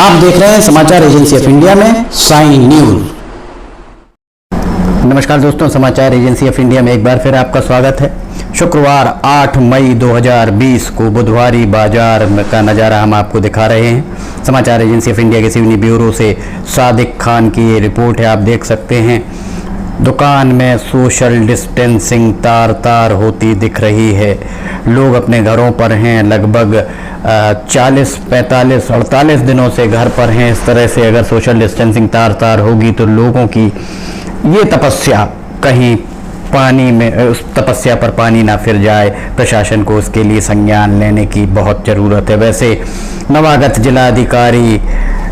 आप देख रहे हैं समाचार एजेंसी ऑफ इंडिया में साइन न्यूज। नमस्कार दोस्तों, समाचार एजेंसी ऑफ इंडिया में एक बार फिर आपका स्वागत है। शुक्रवार 8 मई 2020 को बुधवारी बाजार का नज़ारा हम आपको दिखा रहे हैं। समाचार एजेंसी ऑफ इंडिया के सिवनी ब्यूरो से सादिक खान की ये रिपोर्ट है, आप देख सकते हैं। दुकान में सोशल डिस्टेंसिंग तार तार होती दिख रही है। लोग अपने घरों पर हैं, लगभग 40, 45, 48 दिनों से घर पर हैं। इस तरह से अगर सोशल डिस्टेंसिंग तार तार होगी तो लोगों की ये तपस्या कहीं पानी में, उस तपस्या पर पानी ना फिर जाए। प्रशासन को उसके लिए संज्ञान लेने की बहुत ज़रूरत है। वैसे नवागत जिलाधिकारी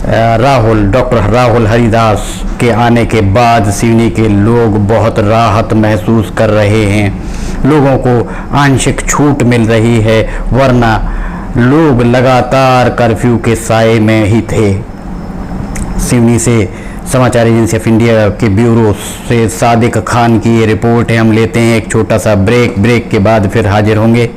डॉक्टर राहुल हरिदास के आने के बाद सिवनी के लोग बहुत राहत महसूस कर रहे हैं। लोगों को आंशिक छूट मिल रही है, वरना लोग लगातार कर्फ्यू के साए में ही थे। सिवनी से समाचार एजेंसी ऑफ इंडिया के ब्यूरो से सादिक खान की ये रिपोर्ट है। हम लेते हैं एक छोटा सा ब्रेक के बाद फिर हाजिर होंगे।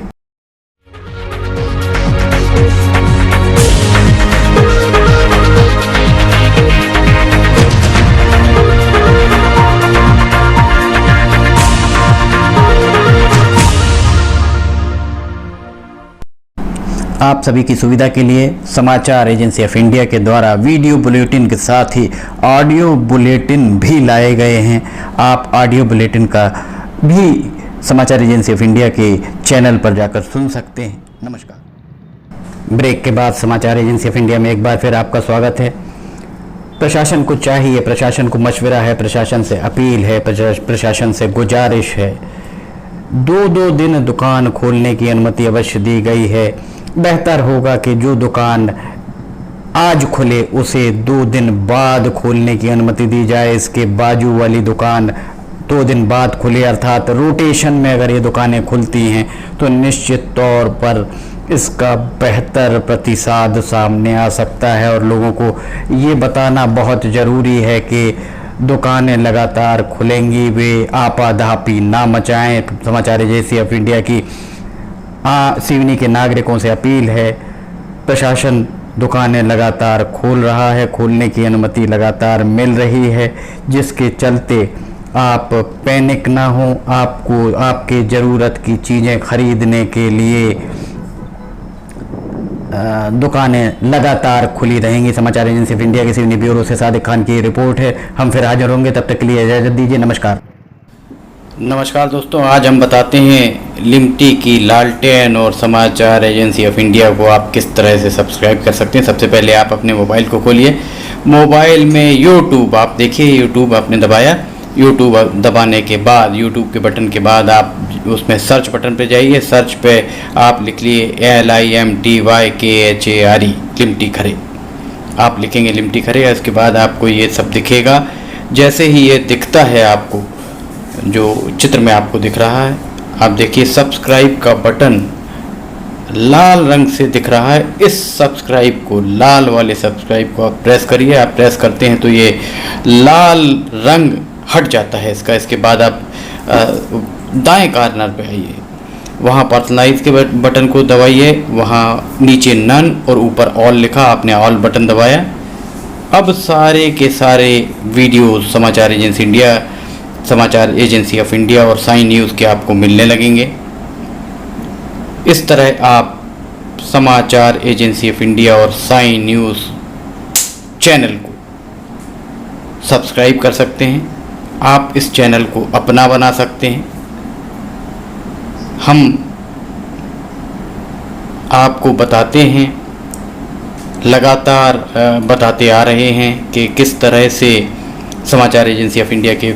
आप सभी की सुविधा के लिए समाचार एजेंसी ऑफ इंडिया के द्वारा वीडियो बुलेटिन के साथ ही ऑडियो बुलेटिन भी लाए गए हैं। आप ऑडियो बुलेटिन का भी समाचार एजेंसी ऑफ इंडिया के चैनल पर जाकर सुन सकते हैं। नमस्कार। ब्रेक के बाद समाचार एजेंसी ऑफ इंडिया में एक बार फिर आपका स्वागत है। प्रशासन को चाहिए, प्रशासन को मशवरा है, प्रशासन से अपील है, प्रशासन से गुजारिश है। 2 दिन दुकान खोलने की अनुमति अवश्य दी गई है। बेहतर होगा कि जो दुकान आज खुले उसे 2 दिन बाद खोलने की अनुमति दी जाए। इसके बाजू वाली दुकान 2 दिन बाद खुले, अर्थात रोटेशन में अगर ये दुकानें खुलती हैं तो निश्चित तौर पर इसका बेहतर प्रतिसाद सामने आ सकता है। और लोगों को ये बताना बहुत ज़रूरी है कि दुकानें लगातार खुलेंगी, वे आपाधापी ना मचाएं। समाचार एजेंसी ऑफ इंडिया की सिवनी के नागरिकों से अपील है। प्रशासन दुकानें लगातार खोल रहा है, खोलने की अनुमति लगातार मिल रही है, जिसके चलते आप पैनिक ना हो। आपको आपके ज़रूरत की चीज़ें खरीदने के लिए दुकानें लगातार खुली रहेंगी। समाचार एजेंसी ऑफ इंडिया के सिवनी ब्यूरो से सादिक खान की रिपोर्ट है। हम फिर हाजिर होंगे, तब तक के लिए इजाज़त दीजिए। नमस्कार दोस्तों, आज हम बताते हैं लिमटी की लालटेन और समाचार एजेंसी ऑफ इंडिया को आप किस तरह से सब्सक्राइब कर सकते हैं। सबसे पहले आप अपने मोबाइल को खोलिए। मोबाइल में यूट्यूब आप देखिए, यूट्यूब आपने दबाया। यूट्यूब दबाने के बाद, यूट्यूब के बटन के बाद आप उसमें सर्च बटन पे जाइए। सर्च पे आप लिख लिए LIMTYKHARE, लिमटी खरे। आप लिखेंगे लिमटी खरे, इसके बाद आपको ये सब दिखेगा। जैसे ही ये दिखता है, आपको जो चित्र में आपको दिख रहा है, आप देखिए सब्सक्राइब का बटन लाल रंग से दिख रहा है। इस सब्सक्राइब को, लाल वाले सब्सक्राइब को आप प्रेस करिए। आप प्रेस करते हैं तो ये लाल रंग हट जाता है इसका। इसके बाद आप दाएं कॉर्नर पे आइए, वहाँ पर्सनलाइज के बटन को दबाइए। वहाँ नीचे नन और ऊपर ऑल लिखा, आपने ऑल बटन दबाया। अब सारे के सारे वीडियो समाचार एजेंसी ऑफ इंडिया और साइन न्यूज़ के आपको मिलने लगेंगे। इस तरह आप समाचार एजेंसी ऑफ इंडिया और साइन न्यूज़ चैनल को सब्सक्राइब कर सकते हैं। आप इस चैनल को अपना बना सकते हैं। हम आपको बताते हैं, लगातार बताते आ रहे हैं कि किस तरह से समाचार एजेंसी ऑफ इंडिया के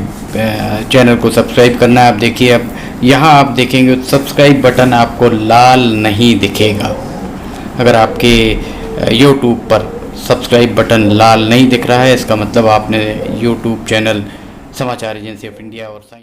चैनल को सब्सक्राइब करना है। आप देखिए, अब यहाँ आप देखेंगे सब्सक्राइब बटन आपको लाल नहीं दिखेगा। अगर आपके यूट्यूब पर सब्सक्राइब बटन लाल नहीं दिख रहा है, इसका मतलब आपने यूट्यूब चैनल समाचार एजेंसी ऑफ इंडिया और साइन